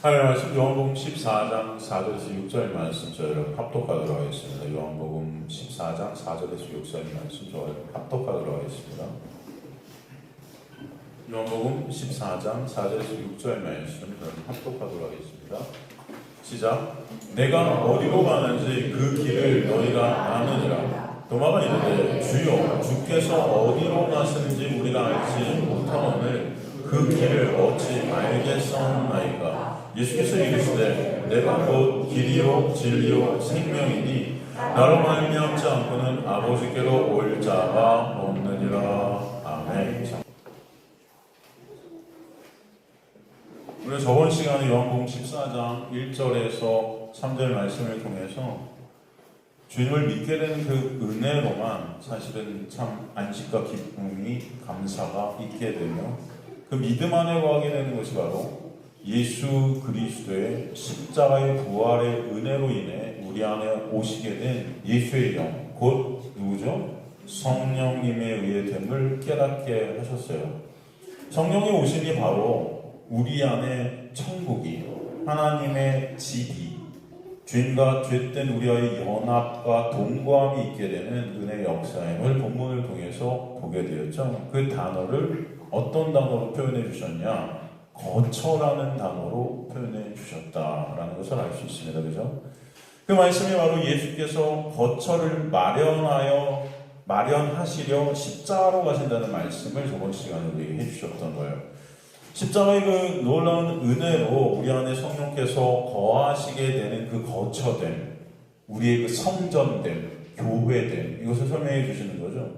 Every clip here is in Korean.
하나님 말씀 요한복음 14장 4절에서 6절 말씀 저희를 합독하도록 하겠습니다. 요한복음 14장 4절에서 6절 말씀 저희를 합독하도록 하겠습니다. 요한복음 14장 4절에서 6절 말씀 저희를 합독하도록 하겠습니다. 시작. 내가 어디로 가는지 그 길을 너희가 아느니라. 도마가 이르되 주여 주께서 어디로 가시는지 우리가 알지 못하오늘 그 길을 어찌 알겠사옵나이까. 예수께서 이르시되 내가 곧 길이요 진리요 생명이니 나로 말미암지 않고는 아버지께로 올 자가 없느니라. 아멘. 우리 저번 시간에 요한복음 14장 1절에서 3절 말씀을 통해서 주님을 믿게 되는 그 은혜로만 사실은 참 안식과 기쁨이 감사가 있게 되며 그 믿음 안에 거하게 되는 것이 바로 예수 그리스도의 십자가의 부활의 은혜로 인해 우리 안에 오시게 된 예수의 영, 곧 누구죠? 성령님에 의해 됨을 깨닫게 하셨어요. 성령이 오시니 바로 우리 안에 천국이, 하나님의 집이, 죄인과 죄된 우리와의 연합과 동거함이 있게 되는 은혜의 역사임을 본문을 통해서 보게 되었죠. 그 단어를 어떤 단어로 표현해 주셨냐? 거처라는 단어로 표현해 주셨다라는 것을 알 수 있습니다. 그죠? 그 말씀이 바로 예수께서 거처를 마련하시려 십자가로 가신다는 말씀을 저번 시간에 우리에게 해주셨던 거예요. 십자가의 그 놀라운 은혜로 우리 안에 성령께서 거하시게 되는 그 거처됨, 우리의 그 성전됨, 교회됨, 이것을 설명해 주시는 거죠.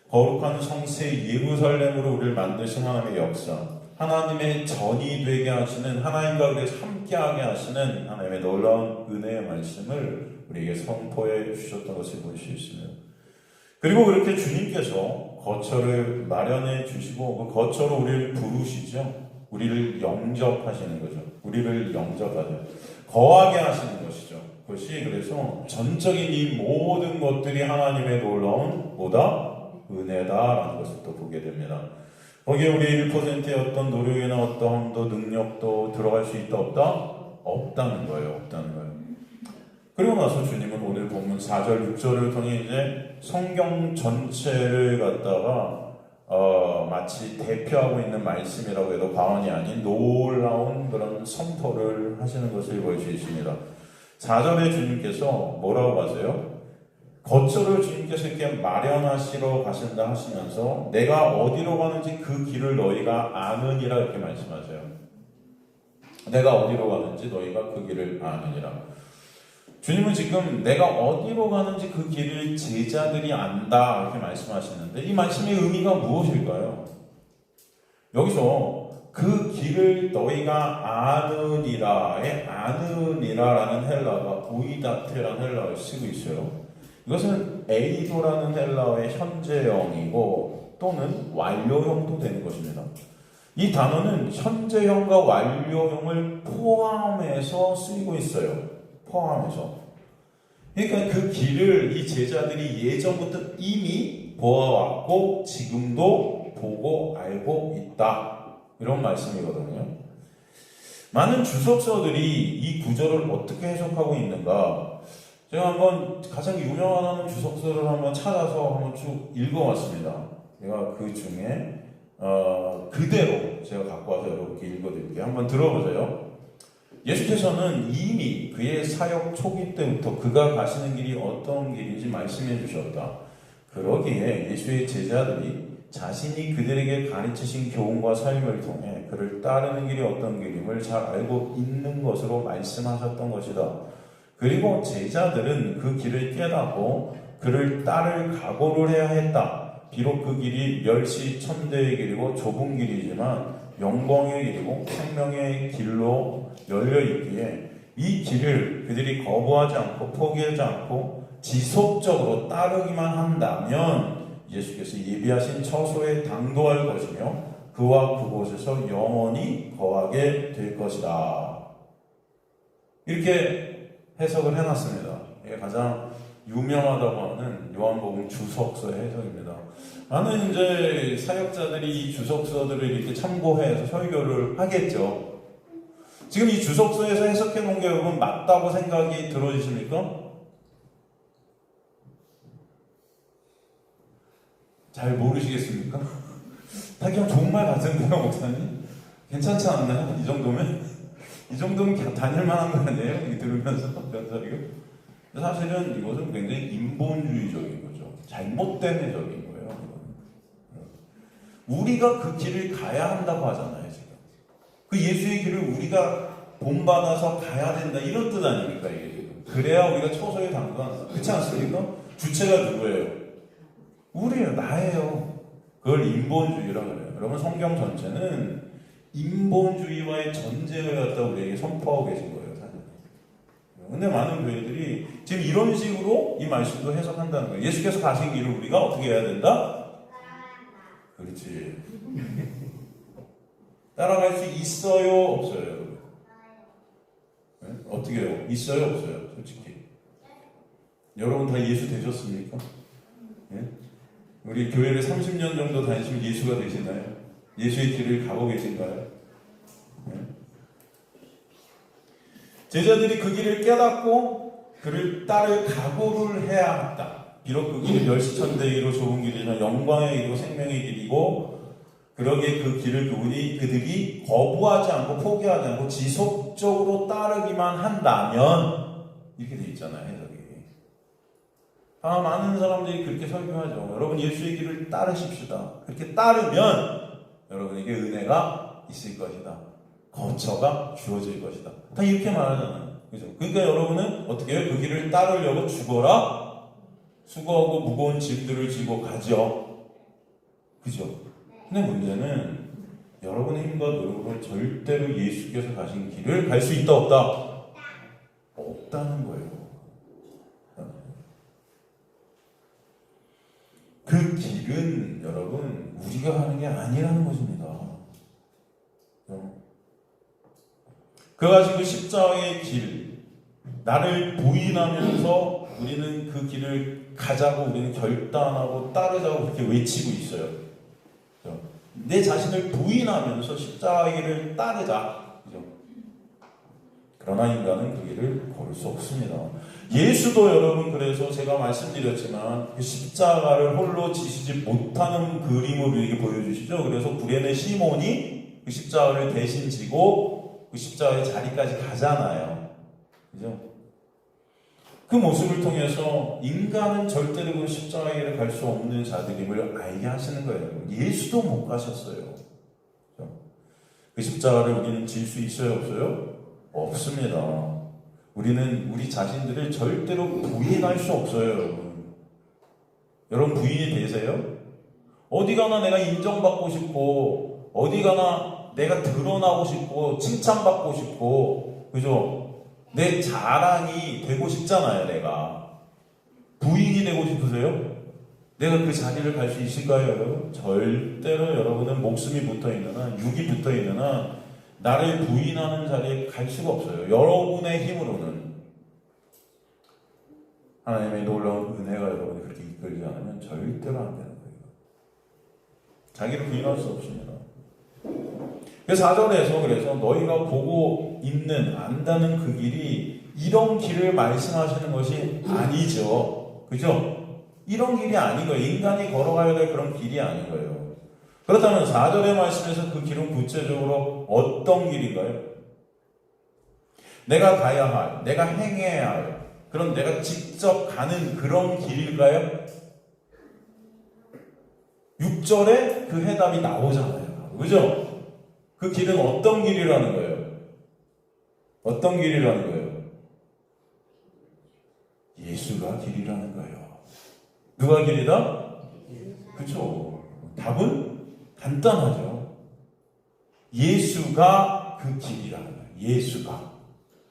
거룩한 성세 예루살렘으로 우리를 만드신 하나님의 역사, 하나님의 전이 되게 하시는, 하나님과 우리가 함께하게 하시는 하나님의 놀라운 은혜의 말씀을 우리에게 선포해 주셨던 것을 볼 수 있습니다. 그리고 그렇게 주님께서 거처를 마련해 주시고 그 거처로 우리를 부르시죠. 우리를 영접하시는 거죠. 우리를 영접하죠. 거하게 하시는 것이죠. 그것이 그래서 전적인 이 모든 것들이 하나님의 놀라운 뭐다? 은혜다라는 것을 또 보게 됩니다. 거기에 우리의 1%의 어떤 노력이나 어떠함도 능력도 들어갈 수 있다 없다? 없다는 거예요. 없다는 거예요. 그리고 나서 주님은 오늘 본문 4절 6절을 통해 이제 성경 전체를 갖다가 마치 대표하고 있는 말씀이라고 해도 과언이 아닌 놀라운 그런 선포를 하시는 것을 볼 수 있습니다. 4절에 주님께서 뭐라고 하세요? 거처를 주님께서 이렇게 마련하시러 가신다 하시면서 내가 어디로 가는지 그 길을 너희가 아느니라 이렇게 말씀하세요. 내가 어디로 가는지 너희가 그 길을 아느니라. 주님은 지금 내가 어디로 가는지 그 길을 제자들이 안다 이렇게 말씀하시는데 이 말씀의 의미가 무엇일까요? 여기서 그 길을 너희가 아느니라의 아느니라라는 헬라가 우이다테라는 헬라를 쓰고 있어요. 이것은 에이도라는 헬라어의 현재형이고 또는 완료형도 되는 것입니다. 이 단어는 현재형과 완료형을 포함해서 쓰이고 있어요. 포함해서. 그러니까 그 길을 이 제자들이 예전부터 이미 보아왔고 지금도 보고 알고 있다. 이런 말씀이거든요. 많은 주석서들이 이 구절을 어떻게 해석하고 있는가? 제가 한번 가장 유명한 주석서를 한번 찾아서 한번 쭉 읽어왔습니다. 제가 그 중에 그대로 제가 갖고 와서 여러분께 읽어드릴게요. 한번 들어보세요. 예수께서는 이미 그의 사역 초기 때부터 그가 가시는 길이 어떤 길인지 말씀해 주셨다. 그러기에 예수의 제자들이 자신이 그들에게 가르치신 교훈과 삶을 통해 그를 따르는 길이 어떤 길임을 잘 알고 있는 것으로 말씀하셨던 것이다. 그리고 제자들은 그 길을 깨닫고 그를 따를 각오를 해야 했다. 비록 그 길이 멸시천대의 길이고 좁은 길이지만 영광의 길이고 생명의 길로 열려있기에 이 길을 그들이 거부하지 않고 포기하지 않고 지속적으로 따르기만 한다면 예수께서 예비하신 처소에 당도할 것이며 그와 그곳에서 영원히 거하게 될 것이다. 이렇게 해석을 해놨습니다. 이게 가장 유명하다고 하는 요한복음 주석서의 해석입니다. 많은 이제 사역자들이 이 주석서들을 이렇게 참고해서 설교를 하겠죠. 지금 이 주석서에서 해석해 놓은 게 여러분 맞다고 생각이 들어지십니까? 잘 모르시겠습니까? 다 그냥 좋은 말 같은데요, 목사님? 괜찮지 않나요? 이 정도면? 이 정도면 다닐 만한 거 아니에요? 이거 들으면서 이거? 사실은 이것은 굉장히 인본주의적인 거죠. 잘못된 해석인 거예요. 우리가 그 길을 가야 한다고 하잖아요, 지금. 그 예수의 길을 우리가 본받아서 가야 된다, 이런 뜻 아닙니까, 이게 지금. 그래야 우리가 처소에 당근, 그렇지 않습니까? 주체가 누구예요? 우리예요, 나예요. 그걸 인본주의라고 그래요. 여러분, 성경 전체는 인본주의와의 전쟁을 갖다 우리에게 선포하고 계신 거예요, 사실. 근데 많은 교회들이 지금 이런 식으로 이 말씀도 해석한다는 거예요. 예수께서 가신 길을 우리가 어떻게 해야 된다? 그렇지. 따라갈 수 있어요, 없어요? 네? 어떻게 해요? 있어요, 없어요? 솔직히. 여러분 다 예수 되셨습니까? 네? 우리 교회를 30년 정도 다니시면 예수가 되시나요? 예수의 길을 가고 계신가요? 네? 제자들이 그 길을 깨닫고 그를 따를 각오를 해야 했다. 비록 그 길이 멸시천대이로 좁은 길이나 영광의 길이고 생명의 길이고, 그러기에 그 길을 그들이 거부하지 않고 포기하지 않고 지속적으로 따르기만 한다면, 이렇게 돼 있잖아요, 해석이. 많은 사람들이 그렇게 설교하죠. 여러분, 예수의 길을 따르십시다. 그렇게 따르면 여러분에게 은혜가 있을 것이다. 거처가 주어질 것이다. 다 이렇게 말하잖아요. 그죠? 그러니까 여러분은 어떻게 해요? 그 길을 따르려고 죽어라? 수고하고 무거운 짐들을 지고 가죠. 그죠? 근데 문제는 여러분의 힘과 노력으로 절대로 예수께서 가신 길을 갈 수 있다, 없다? 없다는 거예요. 그 길은 여러분 우리가 가는 게 아니라는 것입니다. 그가 지금 십자가의 길, 나를 부인하면서 우리는 그 길을 가자고 우리는 결단하고 따르자고 그렇게 외치고 있어요. 내 자신을 부인하면서 십자가의 길을 따르자. 그죠? 그러나 인간은 그 길을 걸을 수 없습니다. 예수도 여러분, 그래서 제가 말씀드렸지만 그 십자가를 홀로 지시지 못하는 그림을 우리에게 보여주시죠. 그래서 구레네 시몬이 그 십자가를 대신 지고 그 십자가의 자리까지 가잖아요. 그죠? 그 모습을 통해서 인간은 절대로 그 십자가의 길을 갈 수 없는 자들임을 알게 하시는 거예요. 예수도 못 가셨어요. 그죠? 그 십자가를 우리는 질 수 있어요, 없어요? 없습니다. 우리는 우리 자신들을 절대로 부인할 수 없어요, 여러분. 여러분 부인이 되세요? 어디 가나 내가 인정받고 싶고, 어디 가나 내가 드러나고 싶고, 칭찬받고 싶고, 그죠? 내 자랑이 되고 싶잖아요, 내가. 부인이 되고 싶으세요? 내가 그 자리를 갈 수 있을까요, 여러분? 절대로 여러분은 목숨이 붙어 있는 한, 육이 붙어 있는 한, 나를 부인하는 자리에 갈 수가 없어요. 여러분의 힘으로는. 하나님의 놀라운 은혜가 여러분이 그렇게 이끌지 않으면 절대로 안 되는 거예요. 자기를 부인할 수 없습니다. 그래서 4절에서 그래서 너희가 보고 있는, 안다는 그 길이 이런 길을 말씀하시는 것이 아니죠. 그죠? 이런 길이 아닌 거예요. 인간이 걸어가야 될 그런 길이 아닌 거예요. 그렇다면 4절의 말씀에서 그 길은 구체적으로 어떤 길인가요? 내가 가야 할, 내가 행해야 할, 그럼 내가 직접 가는 그런 길일까요? 6절에 그 해답이 나오잖아요. 그죠? 그 길은 어떤 길이라는 거예요? 어떤 길이라는 거예요? 예수가 길이라는 거예요. 누가 길이다? 그죠? 답은 간단하죠. 예수가 그 길이라는 거예요. 예수가.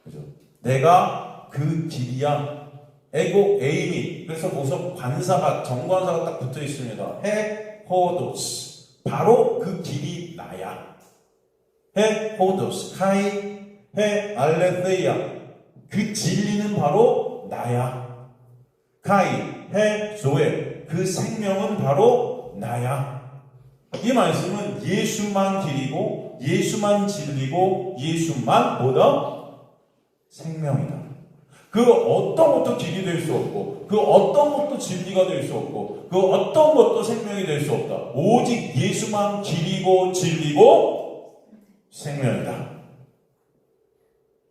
그죠? 내가 그 길이야. 에고 에이미. 그래서 보석 관사가, 정관사가 딱 붙어 있습니다. 헤 호도스. 바로 그 길이 나야. 헤 호도스. 카이 헤 알레theia. 그 진리는 바로 나야. 카이 헤 조에. 그 생명은 바로 나야. 이 말씀은 예수만 길이고 진리고 예수만 진리고 예수만 뭐다? 생명이다. 그 어떤 것도 길이 될 수 없고 그 어떤 것도 진리가 될 수 없고 그 어떤 것도 생명이 될 수 없다. 오직 예수만 길이고 진리고 생명이다.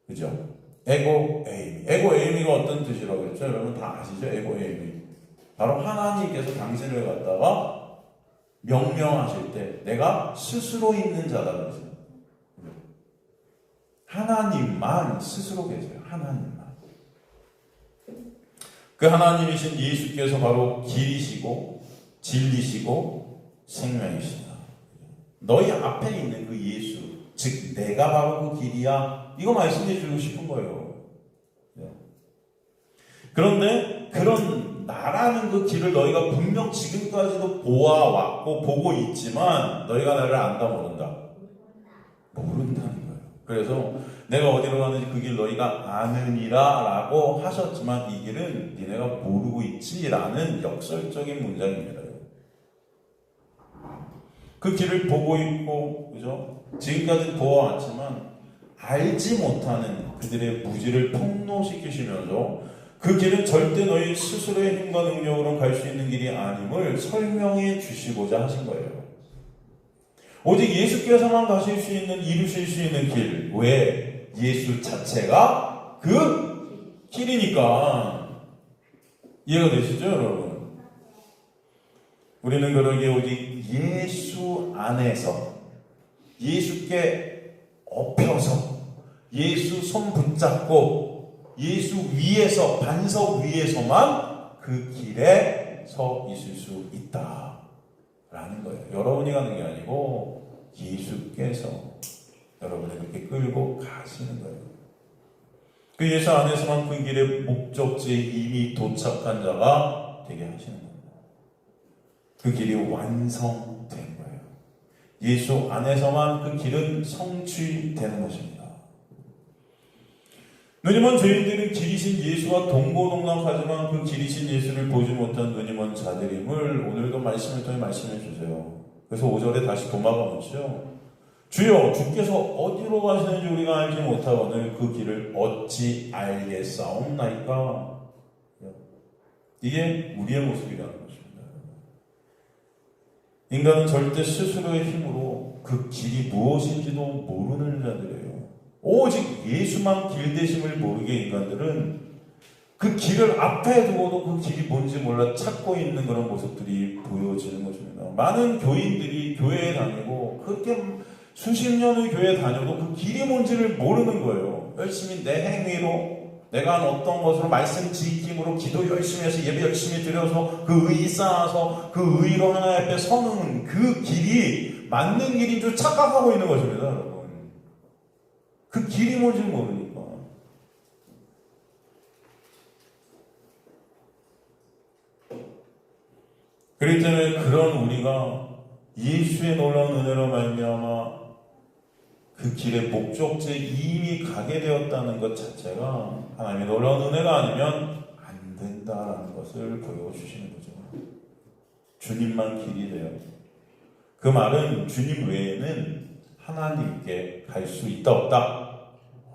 그죠? 에고 에이미. 에고 에이미가 어떤 뜻이라고 그랬죠? 여러분 다 아시죠? 에고 에이미. 바로 하나님께서 당신을 갖다가 명령하실 때 내가 스스로 있는 자다 그랬어요. 하나님만 스스로 계세요. 하나님만. 그 하나님이신 예수께서 바로 길이시고 진리시고 생명이시다. 너희 앞에 있는 그 예수, 즉 내가 바로 그 길이야. 이거 말씀해 주고 싶은 거예요. 그런데 그런 나라는 그 길을 너희가 분명 지금까지도 보아왔고 보고 있지만 너희가 나를 안다 모른다. 모른다는 거예요. 그래서 내가 어디로 가는지 그 길 너희가 아느니라 라고 하셨지만 이 길은 니네가 모르고 있지 라는 역설적인 문장입니다. 그 길을 보고 있고 그죠? 지금까지 보아왔지만 알지 못하는 그들의 무지를 폭로시키시면서 그 길은 절대 너희 스스로의 힘과 능력으로 갈 수 있는 길이 아님을 설명해 주시고자 하신 거예요. 오직 예수께서만 가실 수 있는, 이루실 수 있는 길. 왜? 예수 자체가 그 길이니까. 이해가 되시죠, 여러분? 우리는 그러기에 오직 예수 안에서, 예수께 엎혀서, 예수 손 붙잡고, 예수 위에서, 반석 위에서만 그 길에 서 있을 수 있다. 라는 거예요. 여러분이 가는 게 아니고 예수께서 여러분을 그렇게 끌고 가시는 거예요. 그 예수 안에서만 그 길의 목적지에 이미 도착한 자가 되게 하시는 겁니다. 그 길이 완성된 거예요. 예수 안에서만 그 길은 성취되는 것입니다. 눈이 먼 죄인들은 길이신 예수와 동고동락하지만 그 길이신 예수를 보지 못한 눈이 먼 자들임을 오늘도 말씀을 통해 말씀해 주세요. 그래서 5절에 다시 도마가 묻죠. 주여 주께서 어디로 가시는지 우리가 알지 못하거늘 그 길을 어찌 알겠사옵나이까. 이게 우리의 모습이라는 것입니다. 인간은 절대 스스로의 힘으로 그 길이 무엇인지도 모르는 자들이에요. 오직 예수만 길 되심을 모르게 인간들은 그 길을 앞에 두고도 그 길이 뭔지 몰라 찾고 있는 그런 모습들이 보여지는 것입니다. 많은 교인들이 교회에 다니고 그렇게 수십 년의 교회에 다녀도 그 길이 뭔지를 모르는 거예요. 열심히 내 행위로 내가 한 어떤 것으로 말씀 지킴으로 기도 열심히 해서 예배 열심히 드려서 그 의 쌓아서 그 의로 하나님 앞에 서는 그 길이 맞는 길인 줄 착각하고 있는 것입니다, 여러분. 그 길이 뭔지 모르니까. 그렇기 때문에 그런 우리가 예수의 놀라운 은혜로 말미암아 그 길의 목적지에 이미 가게 되었다는 것 자체가 하나님의 놀라운 은혜가 아니면 안 된다라는 것을 보여주시는 거죠. 주님만 길이 돼요. 그 말은 주님 외에는 하나님께 갈 수 있다 없다?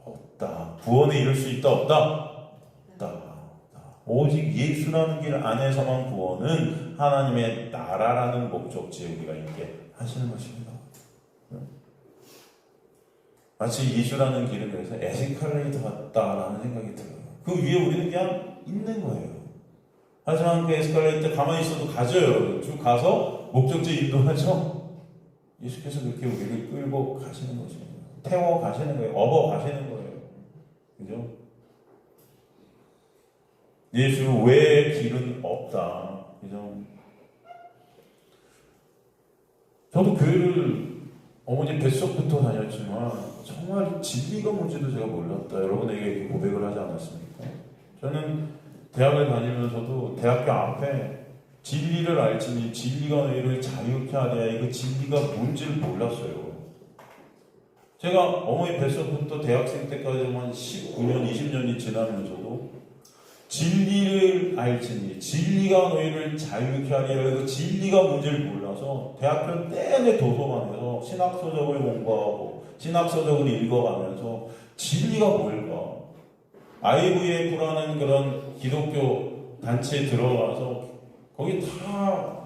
없다. 구원에 이를 수 있다 없다? 없다. 오직 예수라는 길 안에서만 구원은 하나님의 나라라는 목적지에 우리가 있게 하시는 것입니다. 마치 예수라는 길은 그래서 에스컬레이터 같다라는 생각이 들어요. 그 위에 우리는 그냥 있는 거예요. 하지만 그 에스컬레이터 가만히 있어도 가져요. 쭉 가서 목적지에 인도하죠. 예수께서 그렇게 우리를 끌고 가시는 것입니다. 태워 가시는 거예요. 업어 가시는 거예요. 그죠? 예수 외의 길은 없다. 그죠? 저도 교회를 어머니 뱃속부터 다녔지만 정말 진리가 뭔지도 제가 몰랐다. 여러분에게 이렇게 고백을 하지 않았습니까? 저는 대학을 다니면서도 대학교 앞에 진리를 알지니 진리가 너희를 자유케 하랴. 그 진리가 뭔지를 몰랐어요. 제가 어머니 뱃속부터 대학생 때까지만 19년, 20년이 지나면서도 진리를 알지니 진리가 너희를 자유케 하리라. 그래서 진리가 뭔지를 몰라서 대학교 내내 도서관에서 신학서적을 공부하고 신학서적을 읽어가면서 진리가 뭘까? IVF라는 그런 기독교 단체에 들어가서 거기 다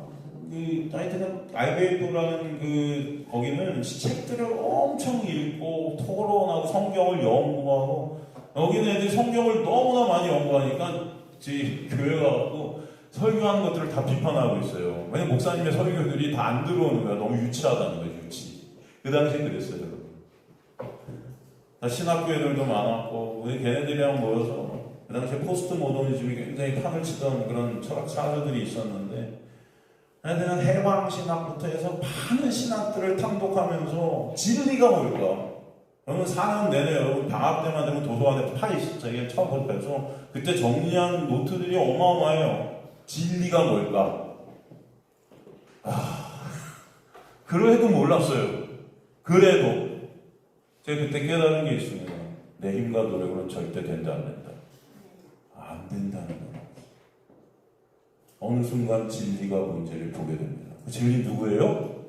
하여튼 IVF라는 거기는 책들을 엄청 읽고 토론하고 성경을 연구하고, 여기는 애들이 성경을 너무나 많이 연구하니까 교회 가갖고 설교하는 것들을 다 비판하고 있어요. 왜냐면 목사님의 설교들이 다 안 들어오는 거야. 너무 유치하다는 거예요. 유치. 그 당시에 그랬어요. 다 신학교 애들도 많았고, 우리 걔네들이랑 모여서 그 당시에 포스트 모더니즘이 굉장히 판을 치던 그런 철학자들이 있었는데, 얘네들은 해방신학부터 해서 많은 신학들을 탐독하면서 진리가 뭘까? 여러분 4년 내내 여러분 방학 때만 되면 도서관에 파 있었죠. 처음 보면서 그때 정리한 노트들이 어마어마해요. 진리가 뭘까? 그래도 몰랐어요. 그래도 제가 그때 깨달은 게 있습니다. 내 힘과 노력으로는 절대 된다 안 된다. 안 된다는 거예요. 어느 순간 진리가 뭔지를 보게 됩니다. 그 진리 누구예요?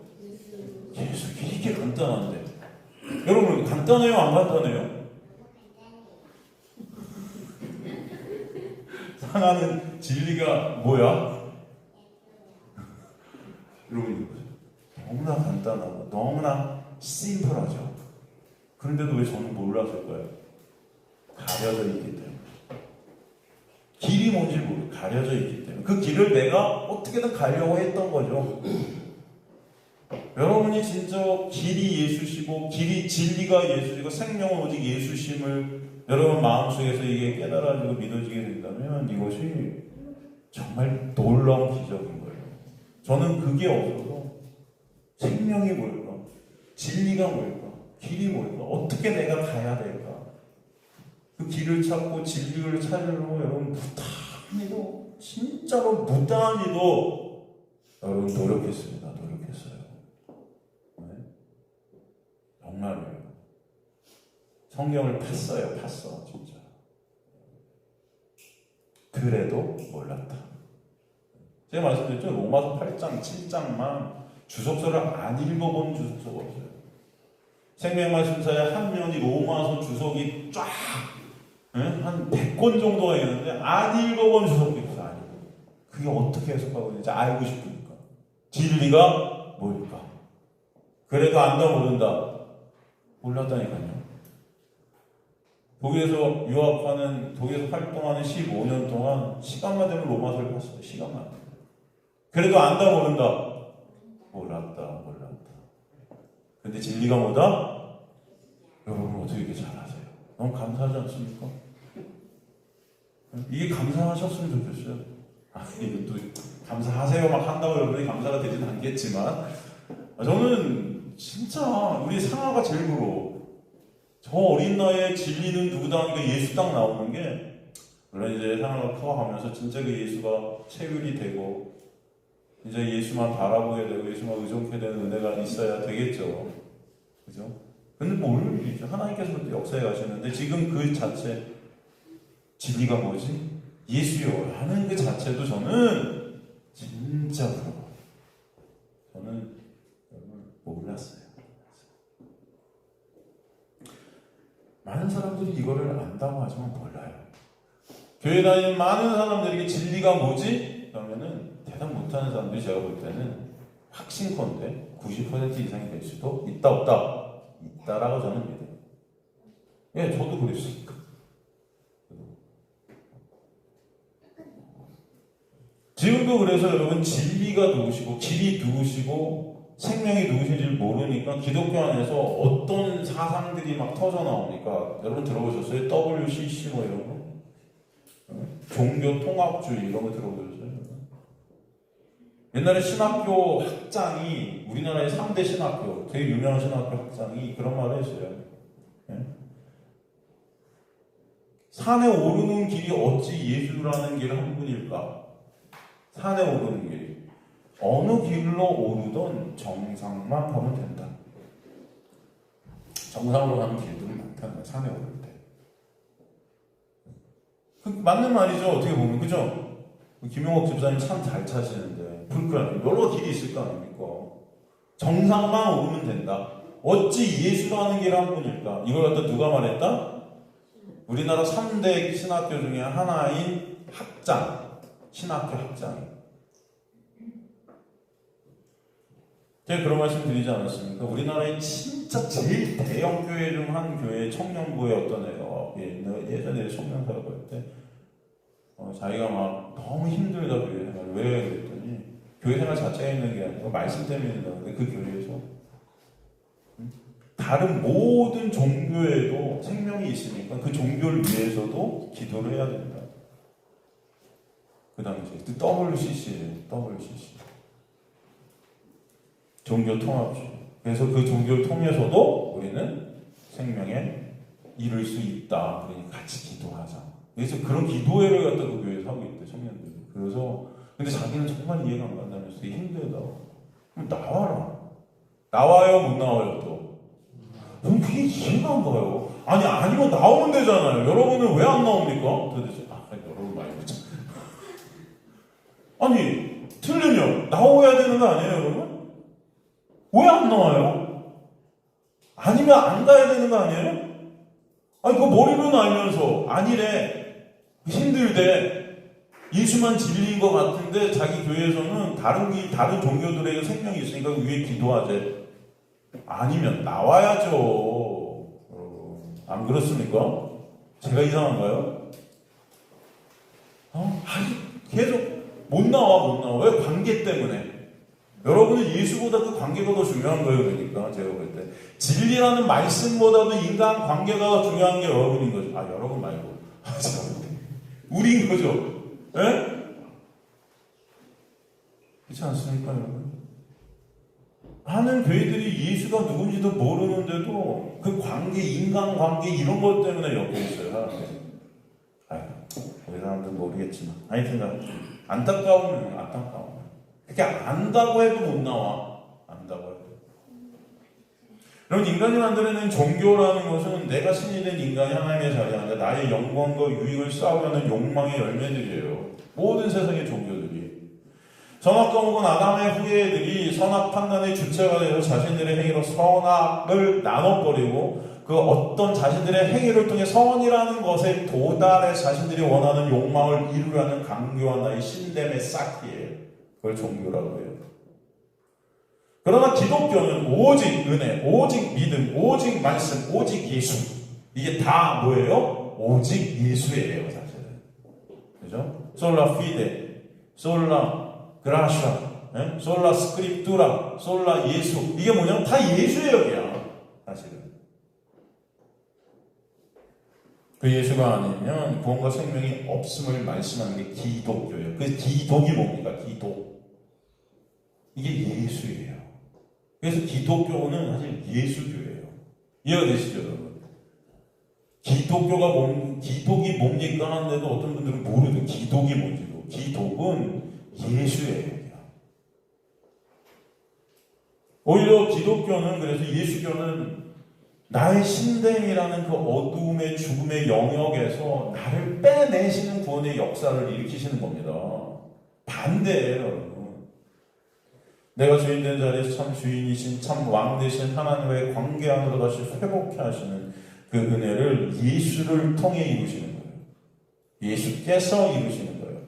예수. 이게 간단한데. 여러분 간단해요? 안 간단해요? 상하는 진리가 뭐야? 여러분 너무나 간단하고 너무나 심플하죠. 그런데도 왜 저는 몰랐을까요? 가려져 있기 때문에. 길이 뭔지 모르고 가려져 있기 때문에 그 길을 내가 어떻게든 가려고 했던 거죠. 여러분이 진짜 길이 예수시고 길이 진리가 예수시고 생명은 오직 예수심을 여러분 마음속에서 이게 깨달아지고 믿어지게 된다면 이것이 정말 놀라운 기적인 거예요. 저는 그게 없어서 생명이 뭘까? 진리가 뭘까? 길이 뭘까? 어떻게 내가 가야 될까? 그 길을 찾고 진리를 찾으려고 여러분 무단히도 진짜로 무단히도 여러분 노력했습니다. 노력했어요. 네? 정말로요. 성경을 팠어요. 팠어. 진짜. 그래도 몰랐다. 제가 말씀드렸죠. 로마서 8장, 7장만 주석서를 안 읽어본 주석서가 없어요. 생명말씀사의 한 면이 로마서 주석이 쫙 한 100권 정도가 있는데 안 읽어본 주석도 있어요. 안 읽어본. 그게 어떻게 해석하고 있는지 알고 싶으니까. 진리가 뭘까? 그래도 안다 모른다. 몰랐다니까요. 독일에서 유학하는, 독일에서 활동하는 15년 동안 시간만 되면 로마서를 봤어요. 시간만. 그래도 안다 모른다. 몰랐다. 근데 진리가 뭐다? 여러분 어떻게 이렇게 잘하세요? 너무 감사하지 않습니까? 이게 감사하셨으면 좋겠어요. 이게 또 감사하세요 막 한다고 여러분이 감사가 되지는 않겠지만, 저는 진짜 우리 상아가 제일 부러워. 저 어린 나이에 진리는 누구다 하니까 예수 딱 나오는 게, 물론 이제 상아가 커가면서 진짜 그 예수가 체휼이 되고 이제 예수만 바라보게 되고 예수만 의존케 되는 은혜가 있어야 되겠죠. 그죠? 근데 뭘 일이죠? 하나님께서 역사에 가시는데 지금 그 자체, 진리가 뭐지? 예수요 하는 그 자체도 저는 진짜 부러워요. 저는 몰랐어요. 많은 사람들이 이거를 안다고 하지만 몰라요. 교회 다니는 많은 사람들에게 진리가 뭐지? 그러면은 대답 못하는 사람들이 제가 볼 때는 확신컨대 90% 이상이 될 수도 있다 없다? 있다라고 저는 믿어요. 예, 저도 그랬으니까. 지금도 그래서 여러분 진리가 누구시고 길이 누구시고 생명이 누구신지를 모르니까 기독교 안에서 어떤 사상들이 막 터져 나오니까 여러분 들어보셨어요? WCC 뭐 이런 거? 종교 통합주의 이런 거 들어보셨어요? 옛날에 신학교 학장이, 우리나라의 3대 신학교, 되게 유명한 신학교 학장이 그런 말을 했어요. 예? 산에 오르는 길이 어찌 예수라는 길 한 분일까? 산에 오르는 길이. 어느 길로 오르던 정상만 가면 된다. 정상으로 가는 길들은 많다는 거야, 산에 오를 때. 맞는 말이죠. 어떻게 보면. 그죠? 김용옥 집사님 참 잘 차시는데 불편 여러 길이 있을 거 아닙니까? 정상만 오르면 된다. 어찌 예수라는 게 한 분일까? 이걸 갖다 누가 말했다? 우리나라 3대 신학교 중에 하나인 학장, 신학교 학장이. 제가 그런 말씀 드리지 않았습니까? 우리나라의 진짜 제일 대형 교회 중 한 교회 청년부의 어떤 애가 예전에 청년사라고 할 때 자기가 막 너무 힘들다 교회 생활. 왜 그랬더니 교회 생활 자체가 있는 게 아니고 말씀 때문에 있는데 그 교회에서 다른 모든 종교에도 생명이 있으니까 그 종교를 위해서도 기도를 해야 된다. 그 당시에 WCC예요. WCC. 종교 통합주의. 그래서 그 종교를 통해서도 우리는 생명에 이룰 수 있다. 그러니 같이 기도하자. 그래서 그런 기도회를 갖다 그 교회에서 하고 있대, 청년들이. 그래서 근데 자기는 정말 이해가 안 간다면서 되게 힘들다고. 그럼 나와라. 나와요, 못 나와요, 또. 그럼 그게 이해가 안 가요. 아니면 나오면 되잖아요. 여러분은 왜 안 나옵니까? 도대체. 여러분 말고 참. 아니, 틀리면 나와야 되는 거 아니에요, 여러분? 왜 안 나와요? 아니면 안 가야 되는 거 아니에요? 그거 머리로는 알면서 아니래. 힘들대. 예수만 진리인 것 같은데 자기 교회에서는 다른 종교들에게 생명이 있으니까 위에 기도하재. 아니면 나와야죠. 안 그렇습니까? 제가 이상한가요? 계속 못 나와. 왜? 관계 때문에. 여러분은 예수보다 그 관계가 더 중요한 거예요. 그러니까 제가 볼 때 진리라는 말씀보다도 인간 관계가 중요한 게 여러분인 거죠. 여러분 말고 제가 볼 때 우리인 거죠. 예? 그렇지 않습니까, 여러분? 많은 교회들이 예수가 누군지도 모르는데도 그 관계, 인간 관계 이런 것 때문에 엮여 있어요. 사람들이. 우리 사람들 모르겠지만 하여튼 안타까우면 안타까워. 그렇게 안다고 해도 못 나와. 안다고 해도. 여러분, 인간이 만들어낸 종교라는 것은 내가 신이 된 인간이 하나님의 자리에 앉아 나의 영광과 유익을 쌓으려는 욕망의 열매들이에요. 모든 세상의 종교들이. 선악과 먹은 아담의 후예들이 선악 판단의 주체가 되어 자신들의 행위로 선악을 나눠버리고 그 어떤 자신들의 행위를 통해 선이라는 것에 도달해 자신들이 원하는 욕망을 이루려는 강요한 나의 신됨의 쌓기예요. 그걸 종교라고 해요. 그러나 기독교는 오직 은혜, 오직 믿음, 오직 말씀, 오직 예수. 이게 다 뭐예요? 오직 예수예요, 사실은. 그죠? 솔라 피데, 솔라 그라샤, 솔라 스크립투라, 솔라 예수. 이게 뭐냐면 다 예수예요, 그냥. 사실은. 그 예수가 아니면 구원과 생명이 없음을 말씀하는 게 기독교예요. 그 기독이 뭡니까? 기독. 이게 예수예요. 그래서 기독교는 사실 예수교예요. 이해가 되시죠, 여러분? 기독이 뭡니까 하는데도 어떤 분들은 모르죠. 기독이 뭔지도. 기독은 예수예요. 오히려 기독교는, 그래서 예수교는 나의 신됨이라는 그 어두움의 죽음의 영역에서 나를 빼내시는 구원의 역사를 일으키시는 겁니다. 반대예요, 여러분. 내가 주인된 자리에서 참 주인이신, 참 왕 되신 하나님과의 관계 안으로 다시 회복해 하시는 그 은혜를 예수를 통해 이루시는 거예요. 예수께서 이루시는 거예요.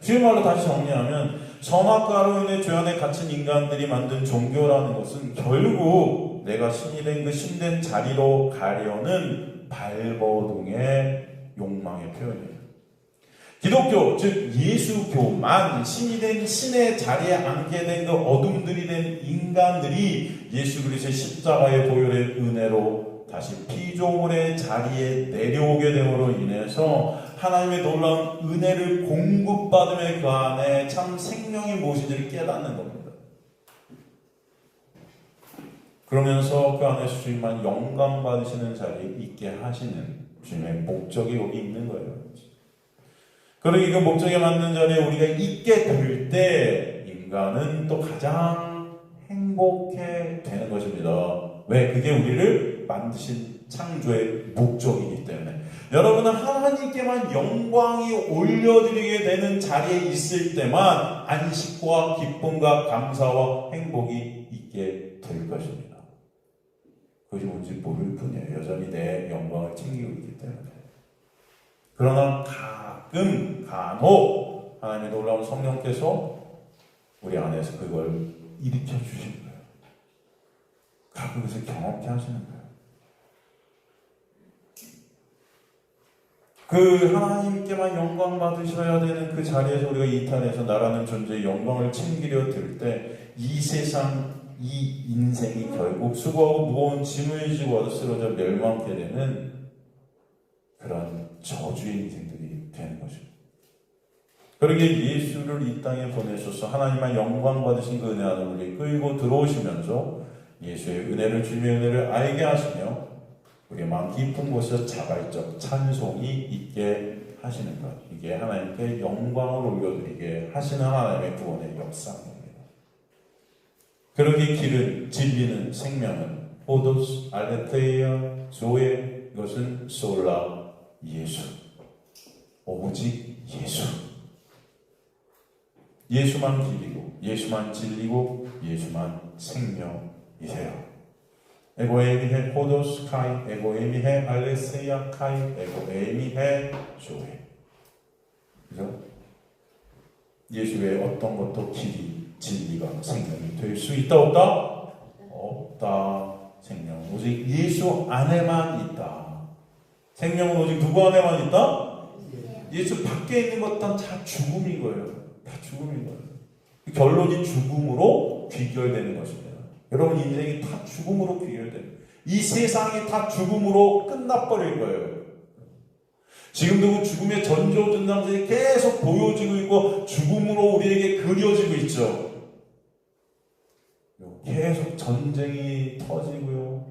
쉬운 말로 다시 정리하면 선악과로 인해 죄 안에 갇힌 인간들이 만든 종교라는 것은 결국 내가 신이 된 그 신된 자리로 가려는 발버둥의 욕망의 표현이에요. 기독교, 즉 예수교만 신이 된 신의 자리에 앉게 된 그 어둠들이 된 인간들이 예수 그리스도의 십자가의 보혈의 은혜로 다시 피조물의 자리에 내려오게 됨으로 인해서 하나님의 놀라운 은혜를 공급받음에 그 안에 참 생명이 무엇인지를 깨닫는 겁니다. 그러면서 그 안에서 주님만 영광 받으시는 자리에 있게 하시는 주님의 목적이 여기 있는 거예요. 그러기 그 목적에 맞는 자리에 우리가 있게 될 때 인간은 또 가장 행복해 되는 것입니다. 왜? 그게 우리를 만드신 창조의 목적이기 때문에. 여러분은 하나님께 하나님께만 영광이 올려드리게 되는 자리에 있을 때만 안식과 기쁨과 감사와 행복이 있게 될 것입니다. 그것이 뭔지 모를 뿐이에요. 여전히 내 영광을 챙기고 있기 때문에. 그러나 가끔 간혹 하나님의 놀라운 성령께서 우리 안에서 그걸 일으켜 주시는 거예요. 가끔 그것을 경험케 하시는 거예요. 그 하나님께만 영광 받으셔야 되는 그 자리에서 우리가 이탈해서 나라는 존재의 영광을 챙기려 들 때 이 세상, 이 인생이 결국 수고하고 무거운 짐을 지고 와서 쓰러져 멸망케 되는 그런 저주의 인생들이 되는 것입니다. 그러기에 예수를 이 땅에 보내셔서 하나님만 영광 받으신 그 은혜 안에 우리 끌고 들어오시면서 예수의 은혜를, 주님의 은혜를 알게 하시며 우리의 마음 깊은 곳에서 자발적 찬송이 있게 하시는 것, 이게 하나님께 영광을 올려드리게 하시는 하나님의 구원의 역사입니다. 그러기에 길은, 진리는, 생명은 호도스, 알레테이아, 조에, 이것은 솔라 예수, 오직 예수. 예수만 길이고 예수만 진리고 예수만 생명이세요. 에고에미헤 호도스 카이, 에고에미헤 알레세야 카이, 에고에미헤 조에. 그죠? 예수 외에 어떤 것도 길이, 진리가, 생명이 될 수 있다 없다? 없다. 생명 오직 예수 안에만 있다. 생명은 오직 누구 안에만 있다? 예수 밖에 있는 것은 다 죽음인 거예요. 다 죽음인 거예요. 결론이 죽음으로 귀결되는 것입니다. 여러분 인생이 다 죽음으로 귀결돼요. 이 세상이 다 죽음으로 끝나버릴 거예요. 지금도 그 죽음의 전조전당들이 계속 보여지고 있고 죽음으로 우리에게 그려지고 있죠. 계속 전쟁이 터지고요.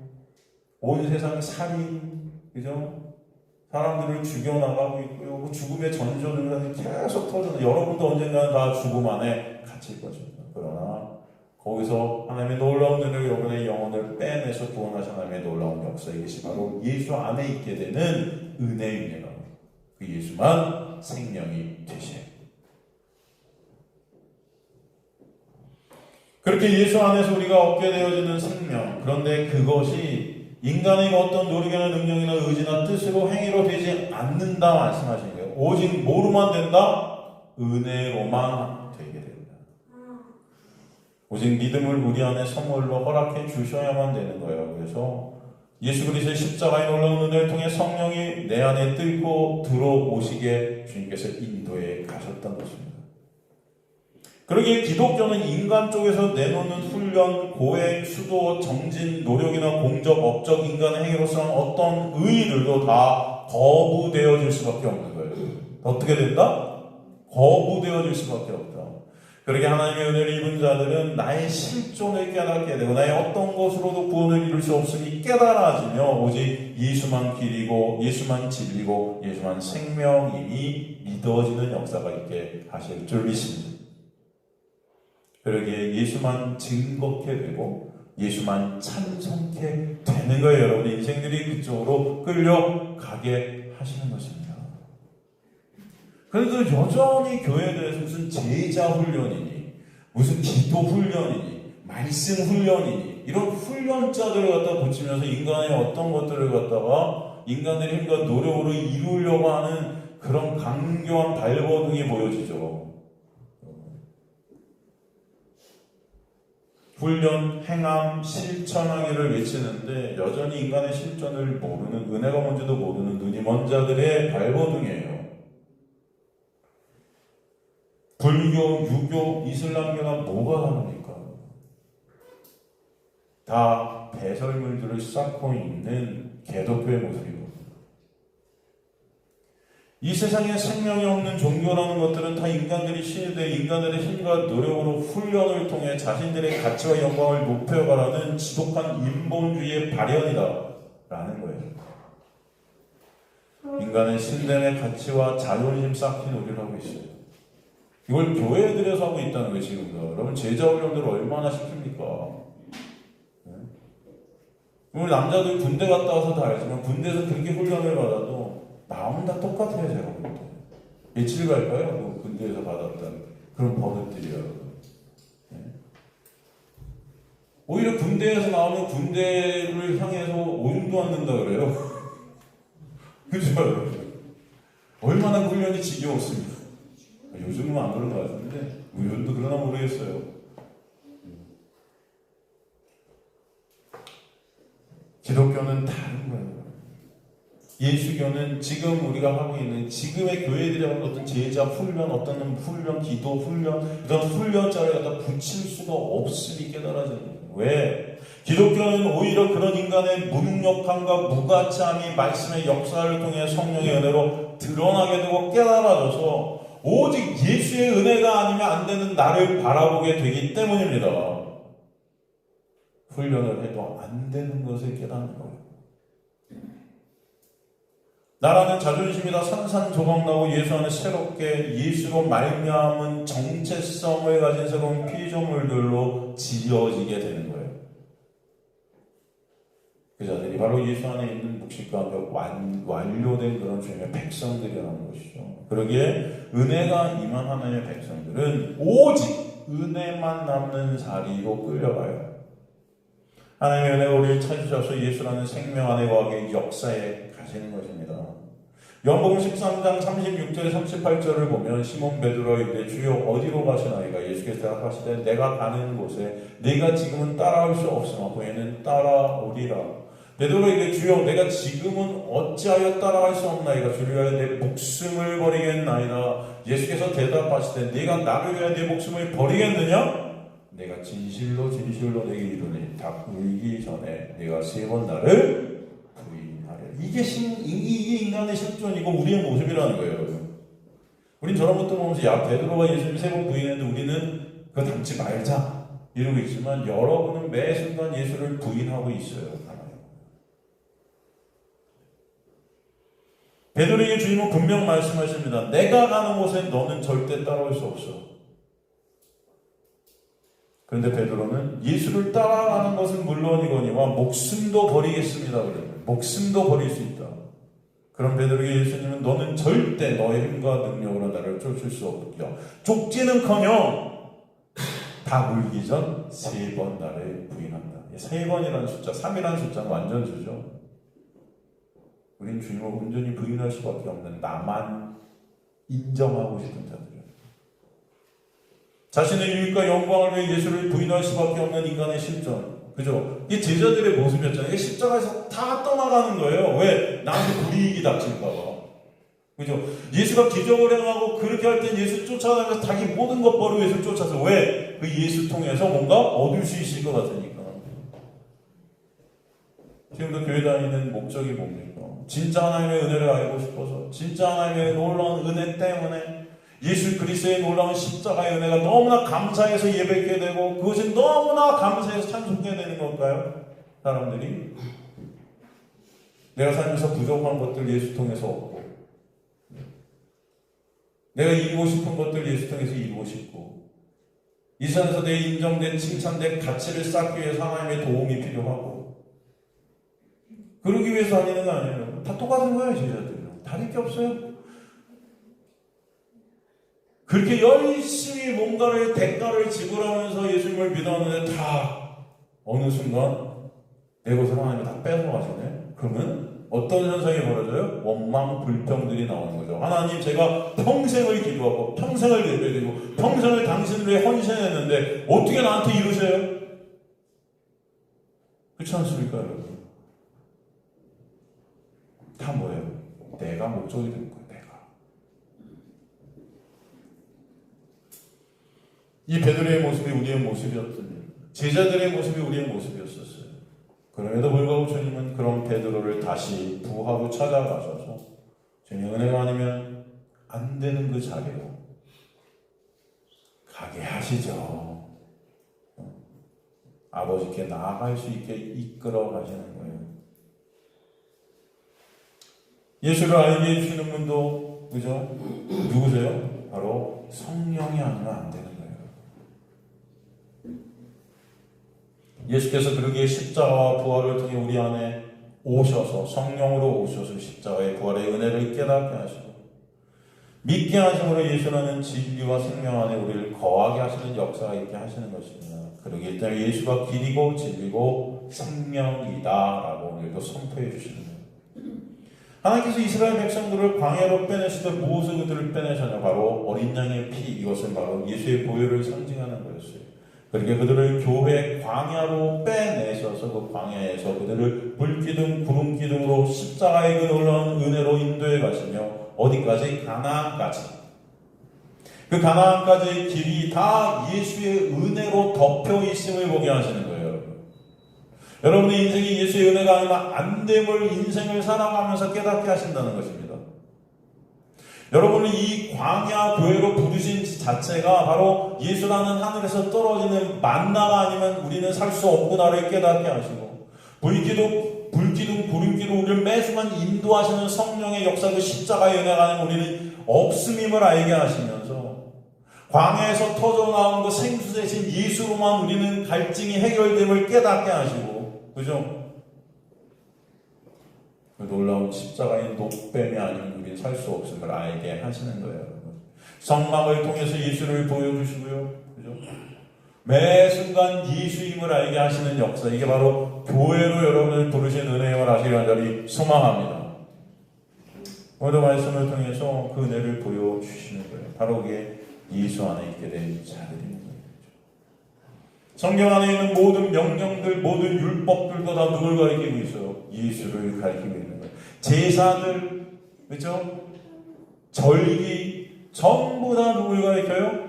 온 세상 살인, 그죠? 사람들을 죽여나가고 있고요. 그 죽음의 전조전당이 계속 터져서 여러분도 언젠가는 다 죽음 안에 갇힐 것입니다. 그러나 거기서 하나님의 놀라운 은혜로 여러분의 영혼을 빼내서 구원하신 하나님의 놀라운 역사, 이것이 바로 예수 안에 있게 되는 은혜입니다. 그 예수만 생명이 되시네. 그렇게 예수 안에서 우리가 얻게 되어지는 생명, 그런데 그것이 인간의 어떤 노력이나 능력이나 의지나 뜻으로 행위로 되지 않는다 말씀하신 거예요. 오직 뭐로만 된다? 은혜로만 되게 된다. 오직 믿음을 우리 안에 선물로 허락해 주셔야만 되는 거예요. 그래서 예수 그리스도의 십자가의 놀라운 은혜를 통해 성령이 내 안에 뚫고 들어오시게 주님께서 인도해 가셨던 것입니다. 그러기에 기독교는 인간 쪽에서 내놓는 훈련, 고행, 수도, 정진, 노력이나 공적, 업적, 인간의 행위로서는 어떤 의의들도 다 거부되어질 수밖에 없는 거예요. 어떻게 된다? 거부되어질 수밖에 없다. 그러게 하나님의 은혜를 입은 자들은 나의 실존을 깨닫게 되고 나의 어떤 것으로도 구원을 이룰 수 없으니 깨달아지며 오직 예수만 길이고 예수만 진리고 예수만 생명이니 믿어지는 역사가 있게 하실 줄 믿습니다. 그러기에 예수만 증거케 되고 예수만 찬송케 되는 거예요. 여러분의 인생들이 그쪽으로 끌려가게 하시는 것입니다. 그래도 여전히 교회에 대해서 무슨 제자 훈련이니 무슨 기도 훈련이니 말씀 훈련이니 이런 훈련자들을 갖다 붙이면서 인간의 어떤 것들을 갖다가 인간들의 힘과 노력으로 이루려고 하는 그런 강교한 발버둥이 보여지죠. 훈련, 행함, 실천하기를 외치는데 여전히 인간의 실전을 모르는, 은혜가 뭔지도 모르는 눈이 먼 자들의 발버둥이에요. 불교, 유교, 이슬람교가 뭐가 다릅니까? 다 배설물들을 쌓고 있는 개독교의 모습이거든요. 이 세상에 생명이 없는 종교라는 것들은 다 인간들이 신이되 인간들의 힘과 노력으로 훈련을 통해 자신들의 가치와 영광을 높여가라는 지독한 인본주의의 발현이다라는 거예요. 인간의 신됨의 가치와 자존심 쌓기 놀이를 하고 있어요. 이걸 교회에 들여서 하고 있다는 거예요. 지금도. 여러분 제자 훈련들을 얼마나 시킵니까? 우리 남자들 군대 갔다 와서 다 알지만 군대에서 그렇게 훈련을 받아도 마음은 다 똑같아요. 제가 볼 때. 예치를 갈까요? 뭐 군대에서 받았던 그런 버릇들이요. 네. 오히려 군대에서 나오면 군대를 향해서 오줌도 안 는다 그래요. 그죠? 얼마나 훈련이 지겨웠습니까? 요즘은 안 그런 것 같은데 요즘도 그러나 모르겠어요. 기독교는 다른 거예요. 예수교는 지금 우리가 하고 있는 지금의 교회들이 하는 어떤 제자 훈련, 어떤 훈련, 기도 훈련, 이런 훈련자를 갖다 붙일 수가 없음이 깨달아지는 거예요. 왜? 기독교는 오히려 그런 인간의 무능력함과 무가치함이 말씀의 역사를 통해 성령의 은혜로 드러나게 되고 깨달아져서 오직 예수의 은혜가 아니면 안 되는 나를 바라보게 되기 때문입니다. 훈련을 해도 안 되는 것을 깨닫는 거예요. 나라는 자존심이다 산산조각나고 예수 안에 새롭게 예수로 말미암은 정체성을 가진 새로운 피조물들로 지어지게 되는 거예요. 그 자들이 바로 예수 안에 있는 묵식과 완료된 그런 주님의 백성들이라는 것이죠. 그러기에 은혜가 임한 하나님의 백성들은 오직 은혜만 남는 자리로 끌려가요. 하나님의 은혜가 우리를 찾으셔서 예수라는 생명 안에 거하게 역사에 가시는 것입니다. 요한복음 13장 36절 38절을 보면 시몬 베드로가 이르되 주여 어디로 가시나이까 예수께서 대답하시되 내가 가는 곳에 네가 지금은 따라올 수 없으나 후에는 따라오리라. 베드로에게 주여 내가 지금은 어찌하여 따라갈 수 없나이까 주를 위하여 내 목숨을 버리겠나이다. 예수께서 대답하시되 네가 나를 위하여 내 목숨을 버리겠느냐? 내가 진실로 진실로 내게 이르니 닭 울기 전에 내가 3번 나를 부인하려. 이게 인간의 실존이고 우리의 모습이라는 거예요. 우린 저런 것도 보면서 야 베드로가 예수님 3번 부인했는데 우리는 그거 담지 말자 이러고 있지만 여러분은 매 순간 예수를 부인하고 있어요. 베드로에게 주님은 분명 말씀하십니다. 내가 가는 곳에 너는 절대 따라올 수 없어. 그런데 베드로는 예수를 따라가는 것은 물론이거니와 목숨도 버리겠습니다. 그래요. 목숨도 버릴 수 있다. 그럼 베드로에게 예수님은 너는 절대 너의 힘과 능력으로 나를 쫓을 수 없다. 쫓지는커녕 다 물기 전 3번 나를 부인한다. 3번이라는 숫자, 3이라는 숫자는 완전수죠. 우린 주님을 온전히 부인할 수밖에 없는 나만 인정하고 싶은 자들이에요. 자신의 유익과 영광을 위해 예수를 부인할 수밖에 없는 인간의 실존. 그죠? 이게 제자들의 모습이었잖아요. 십자가에서 다 떠나가는 거예요. 왜? 나한테 불이익이 닥칠까봐. 그죠? 예수가 기적을 행하고 그렇게 할 땐 예수 쫓아다니면서 자기 모든 것 버리고 예수 쫓아서 왜? 그 예수 통해서 뭔가 얻을 수 있을 것 같으니까. 지금도 교회 다니는 목적이 뭡니까? 진짜 하나님의 은혜를 알고 싶어서, 진짜 하나님의 놀라운 은혜 때문에 예수 그리스도의 놀라운 십자가의 은혜가 너무나 감사해서 예배하게 되고 그것이 너무나 감사해서 찬송하게 되는 걸까요? 사람들이 내가 살면서 부족한 것들 예수 통해서 얻고 내가 이루고 싶은 것들 예수 통해서 이루고 싶고 이 세상에서 내 인정된 칭찬된 가치를 쌓기 위해서 하나님의 도움이 필요하고 그러기 위해서 다니는 거 아니에요. 다 똑같은 거예요. 제자들은 다를 게 없어요. 그렇게 열심히 뭔가를 대가를 지불하면서 예수님을 믿었는데 다 어느 순간 내 것을 하나님이 다 뺏어가시네. 그러면 어떤 현상이 벌어져요? 원망 불평들이 나오는 거죠. 하나님 제가 평생을 기도하고 평생을 예배드리고 평생을 당신을 위해 헌신했는데 어떻게 나한테 이러세요? 그렇지 않습니까 여러분? 다 뭐예요? 내가 목적이 된 거예요. 이 베드로의 모습이 우리의 모습이었더니 제자들의 모습이 우리의 모습이었었어요. 그럼에도 불구하고 주님은 그런 베드로를 다시 부하로 찾아가셔서 주님의 은혜가 아니면 안 되는 그 자리로 가게 하시죠. 아버지께 나아갈 수 있게 이끌어 가시는 거예요. 예수를 알게 해주시는 분도 그죠? 누구세요? 바로 성령이 아니면 안 되는 거예요. 예수께서 그러기에 십자가와 부활을 통해 우리 안에 오셔서 성령으로 오셔서 십자가의 부활의 은혜를 깨닫게 하시고 믿게 하심으로 예수라는 진리와 생명 안에 우리를 거하게 하시는 역사가 있게 하시는 것입니다. 그러기 때문에 예수가 길이고 진리고 생명이다라고 오늘도 선포해 주시는 거예요. 하나님께서 이스라엘 백성들을 광야로 빼내시되 무엇을 그들을 빼내셨냐? 바로 어린 양의 피, 이것은 바로 예수의 보혈을 상징하는 거였어요. 그렇게 그들을 교회 광야로 빼내셔서 그 광야에서 그들을 물기둥 구름기둥으로 십자가의 그 놀라운 은혜로 인도해 가시며 어디까지? 가나안까지. 그 가나안까지의 길이 다 예수의 은혜로 덮여 있음을 보게 하시는 거예요, 여러분. 여러분의 인생이 예수의 은혜가 아니면 안 됨을 인생을 살아가면서 깨닫게 하신다는 것입니다. 여러분을 이 광야 교회로 부르신 자체가 바로 예수라는 하늘에서 떨어지는 만나가 아니면 우리는 살 수 없구나를 깨닫게 하시고 불기둥 구름기로 우리를 매순간 인도하시는 성령의 역사 그 십자가의 은혜가 아니면 우리는 없음임을 알게 하시면서 광야에서 터져나온 그 생수 대신 예수로만 우리는 갈증이 해결됨을 깨닫게 하시고, 그죠? 그 놀라운 십자가의 녹뱀이 아니면 우리는 살 수 없음을 알게 하시는 거예요, 여러분. 성막을 통해서 예수를 보여주시고요, 그죠? 매 순간 예수임을 알게 하시는 역사, 이게 바로 교회로 여러분을 부르신 은혜임을 아시기 간절히 소망합니다. 오늘 말씀을 통해서 그 은혜를 보여주시는 거예요. 바로 그게 예수 안에 있게 된 자들입니다. 성경 안에 있는 모든 명령들, 모든 율법들도 다 누굴 가리키고 있어요? 예수를 가리키고 있는 거예요. 제사들, 그렇죠? 절기 전부 다 누굴 가리켜요?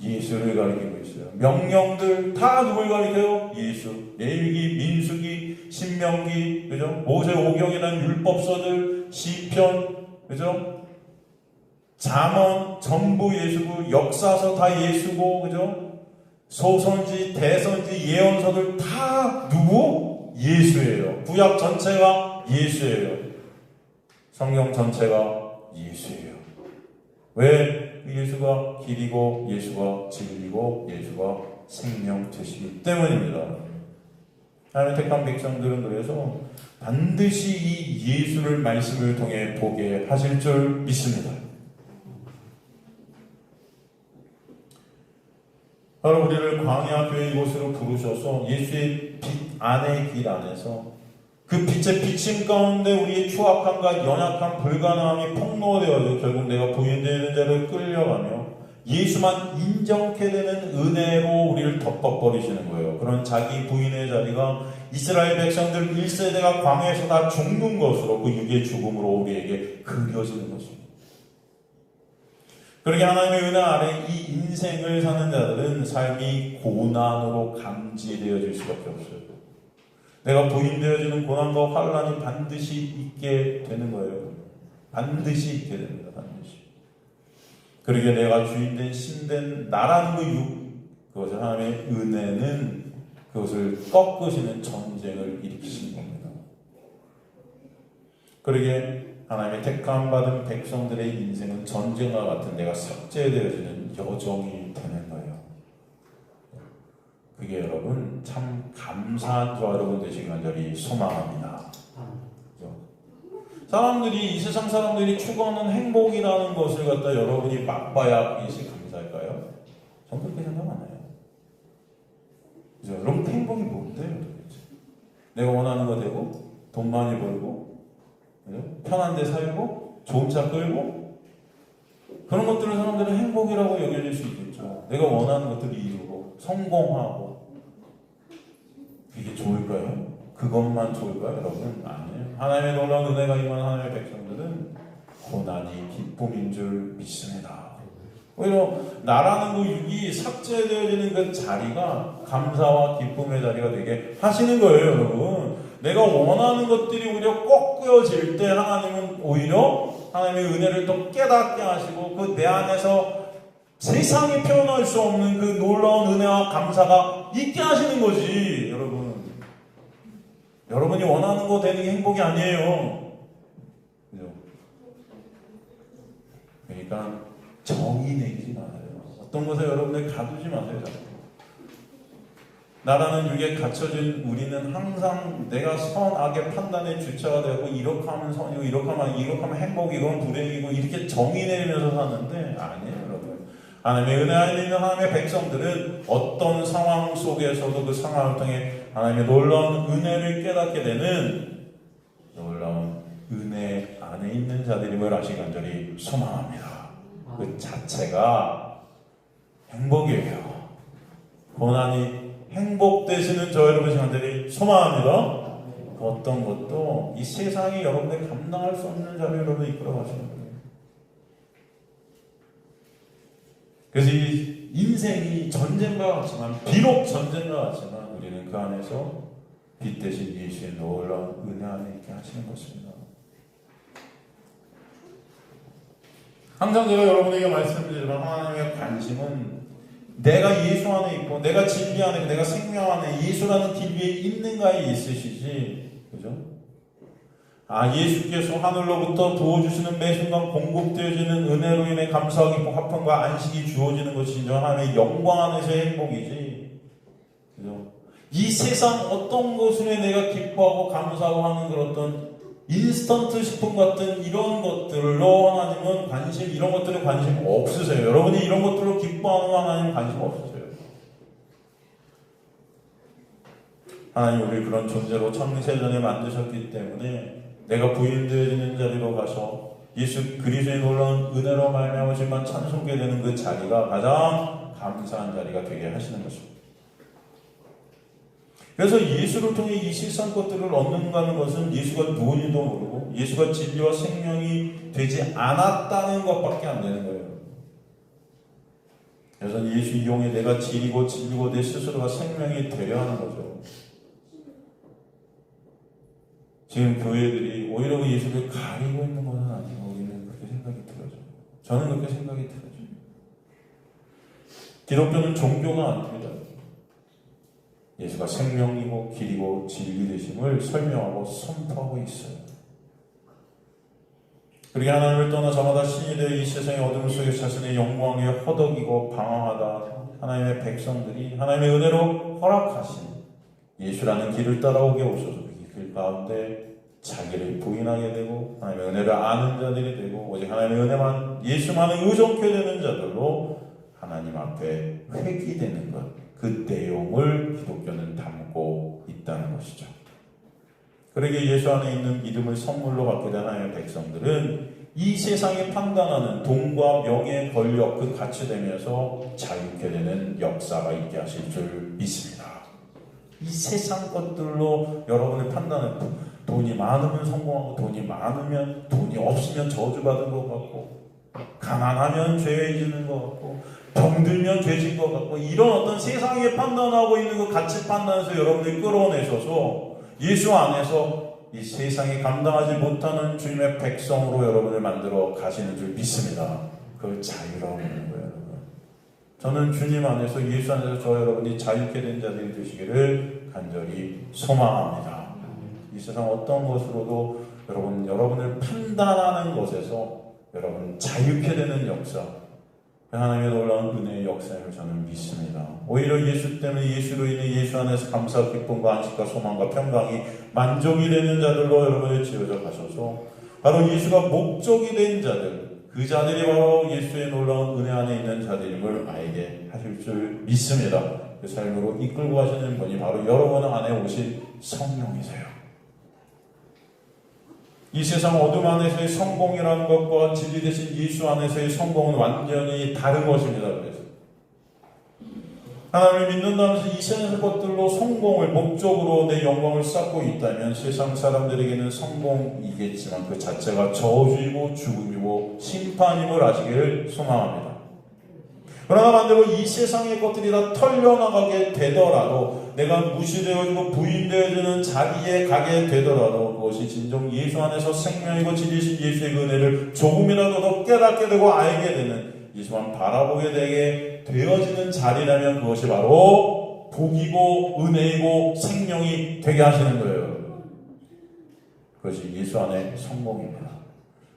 예수를 가리키고 있어요. 명령들 다 누굴 가리켜요? 예수. 레위기, 민수기, 신명기, 그죠? 모세오경이라는 율법서들, 시편, 그죠? 잠언 전부 예수고, 역사서 다 예수고, 그죠? 소선지, 대선지, 예언서들 다 누구? 예수예요. 구약 전체가 예수예요. 성경 전체가 예수예요. 왜? 예수가 길이고 예수가 진리고 예수가 생명 되시기 때문입니다. 하나님의 택한 백성들은 그래서 반드시 이 예수를 말씀을 통해 보게 하실 줄 믿습니다. 바로 우리를 광야 교회 이곳으로 부르셔서 예수의 빛 안의 길 안에서 그 빛의 비침 가운데 우리의 추악함과 연약함, 불가능함이 폭로되어져 결국 내가 부인되는 자를 끌려가며 예수만 인정케 되는 은혜로 우리를 덮어버리시는 거예요. 그런 자기 부인의 자리가 이스라엘 백성들 1세대가 광야에서 다 죽는 것으로 그 육의 죽음으로 우리에게 그려지는 것입니다. 그렇게 하나님의 은혜 아래 이 인생을 사는 자들은 삶이 고난으로 감지되어질 수밖에 없어요. 내가 부인되어지는 고난과 환란이 반드시 있게 되는 거예요. 반드시 있게 됩니다. 반드시. 그러게 내가 주인된 신된 나라는 그 육, 그것을 하나님의 은혜는 그것을 꺾으시는 전쟁을 일으키시는 겁니다. 그러게 하나님의 택함 받은 백성들의 인생은 전쟁과 같은 내가 삭제되어지는 여정이 되는 거예요. 그게 여러분 참 감사한 저와 여러분 되시기 간절히 소망합니다. 사람들이 이 세상 사람들이 추구하는 행복이라는 것을 갖다 여러분이 맛봐야 그것이 감사할까요? 전 그렇게 생각 안 해요. 그죠? 여러분 행복이 뭔데요? 도대체? 내가 원하는 거 되고 돈 많이 벌고 그죠? 편한 데 살고 좋은 차 끌고 그런 것들을 사람들은 행복이라고 여겨질 수 있겠죠. 내가 원하는 것들을 이루고 성공하고 이게 좋을까요? 그것만 좋을까요? 여러분? 아니에요. 하나님의 놀라운 은혜가 임한 하나님의 백성들은 고난이 기쁨인 줄 믿습니다. 오히려 나라는 그 육이 삭제되어지는 그 자리가 감사와 기쁨의 자리가 되게 하시는 거예요, 여러분. 내가 원하는 것들이 오히려 꺾여질 때 하나님은 오히려 하나님의 은혜를 더 깨닫게 하시고 그 내 안에서 세상이 표현할 수 없는 그 놀라운 은혜와 감사가 있게 하시는 거지, 여러분. 여러분이 원하는 거 되는 게 행복이 아니에요. 그죠? 그러니까 정의 내리지 마세요. 어떤 것에 여러분들 가두지 마세요. 자꾸. 나라는 육에 갇혀진 우리는 항상 내가 선악의 판단의 주체가 되고 이렇게 하면 선이고 이렇게 하면 행복이고 이건 불행이고 이렇게 정의 내리면서 사는데 아니에요, 여러분. 하나님의 은혜 안에 있는 하나님의 백성들은 어떤 상황 속에서도 그 상황을 통해 하나님의 놀라운 은혜를 깨닫게 되는 놀라운 은혜 안에 있는 자들임을 아시 간절히 소망합니다. 그 자체가 행복이에요. 고난이 행복되시는 저 여러분 간절히 소망합니다. 어떤 것도 이 세상이 여러분들 감당할 수 없는 자를 여러분 이끌어 가시는 거예요. 그래서 이 인생이 전쟁과 같지만, 비록 전쟁과 같지만 우리는 그 안에서 빛 대신 예수의 놀라운 은혜 안에 있게 하시는 것입니다. 항상 제가 여러분에게 말씀드리지만 하나님의 관심은 내가 예수 안에 있고 내가 진리 안에 있고 내가 생명 안에 예수라는 길 위에 있는가에 있으시지, 그죠? 예수께서 하늘로부터 부어주시는 매 순간 공급되어지는 은혜로 인해 감사하고 기쁨 화평과 안식이 주어지는 것이 인정 하나님의 영광 안에서의 행복이지, 그죠? 이 세상 어떤 것에 내가 기뻐하고 감사하고 하는 그런 어떤 인스턴트 식품 같은 이런 것들로 하나님은 관심, 이런 것들에 관심 없으세요. 여러분이 이런 것들로 기뻐하는 하나님 관심 없으세요. 하나님 우리를 그런 존재로 창세전에 만드셨기 때문에 내가 부인되어지는 자리로 가서 예수 그리스도의 놀라운 은혜로 말미암으시만 찬송게 되는 그 자리가 가장 감사한 자리가 되게 하시는 것입니다. 그래서 예수를 통해 이 세상 것들을 얻는다는 것은 예수가 누군지도 모르고 예수가 진리와 생명이 되지 않았다는 것밖에 안 되는 거예요. 그래서 예수 이용해 내가 진리고 진리고 내 스스로가 생명이 되려 하는 거죠. 지금 교회들이 오히려 그 예수를 가리고 있는 것은 아니고 우리는 그렇게 생각이 들어요. 저는 그렇게 생각이 들어요. 기독교는 종교가 아닙니다. 예수가 생명이고 길이고 진리 되심을 설명하고 선포하고 있어요. 그렇게 하나님을 떠나 저마다 신이 되어 이 세상의 어둠 속에 자신의 영광에 허덕이고 방황하다 하나님의 백성들이 하나님의 은혜로 허락하신 예수라는 길을 따라오게 오셔서 그 길 가운데 자기를 부인하게 되고 하나님의 은혜를 아는 자들이 되고 오직 하나님의 은혜만 예수만을 의존케 되는 자들로 하나님 앞에 회귀되는 것, 그 내용을 기독교는 담고 있다는 것이죠. 그러기에 예수 안에 있는 믿음을 선물로 받게 된 하나님의 백성들은 이 세상에 판단하는 돈과 명예, 권력 그 가치되면서 자유케 되는 역사가 있게 하실 줄 믿습니다. 이 세상 것들로 여러분의 판단을 돈이 많으면 성공하고 돈이 없으면 저주받은 것 같고 가난하면 죄해지는 것 같고 병들면 죄진 것 같고 이런 어떤 세상에 판단하고 있는 그 가치 판단에서 여러분들이 끌어내셔서 예수 안에서 이 세상이 감당하지 못하는 주님의 백성으로 여러분을 만들어 가시는 줄 믿습니다. 그 자유로운 거예요. 저는 주님 안에서 예수 안에서 저 여러분이 자유케 된 자들이 되시기를 간절히 소망합니다. 이 세상 어떤 것으로도 여러분을 판단하는 것에서 여러분 자유케 되는 역사, 하나님의 놀라운 은혜의 역사를 저는 믿습니다. 오히려 예수 때문에 예수로 인해 예수 안에서 감사, 기쁨과 안식과 소망과 평강이 만족이 되는 자들로 여러분을 지어져 가셔서 바로 예수가 목적이 된 자들, 그 자들이 바로 예수의 놀라운 은혜 안에 있는 자들임을 알게 하실 줄 믿습니다. 그 삶으로 이끌고 가시는 분이 바로 여러분 안에 오신 성령이세요. 이 세상 어둠 안에서의 성공이라는 것과 진리 되신 예수 안에서의 성공은 완전히 다른 것입니다. 그래서 하나님을 믿는다면서 이 세상의 것들로 성공을 목적으로 내 영광을 쌓고 있다면 세상 사람들에게는 성공이겠지만 그 자체가 저주이고 죽음이고 심판임을 아시기를 소망합니다. 그러나 반대로 이 세상의 것들이 다 털려나가게 되더라도 내가 무시되어지고 부인되어지는 자리에 가게 되더라도 그것이 진정 예수 안에서 생명이고 진리신 예수의 은혜를 조금이라도 더 깨닫게 되고 알게 되는 예수만 바라보게 되게 되어지는 자리라면 그것이 바로 복이고 은혜이고 생명이 되게 하시는 거예요. 그것이 예수 안의 성공입니다.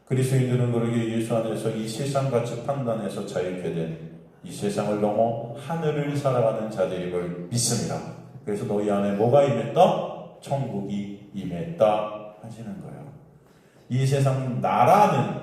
그리스도인들은 그러기에 예수 안에서 이 세상같이 판단해서 자유케 된 이 세상을 넘어 하늘을 살아가는 자들임을 믿습니다. 그래서 너희 안에 뭐가 임했다? 천국이 임했다 하시는 거예요. 이 세상 나라는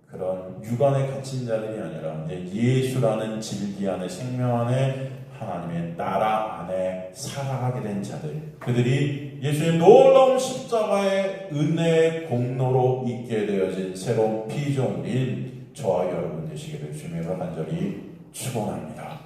그런 육안에 갇힌 자들이 아니라 예수라는 진리 안에 생명 안에 하나님의 나라 안에 살아가게 된 자들, 그들이 예수의 놀라운 십자가의 은혜의 공로로 있게 되어진 새로운 피조물인 저와 여러분 되시기를 주님으로 간절히 축원합니다.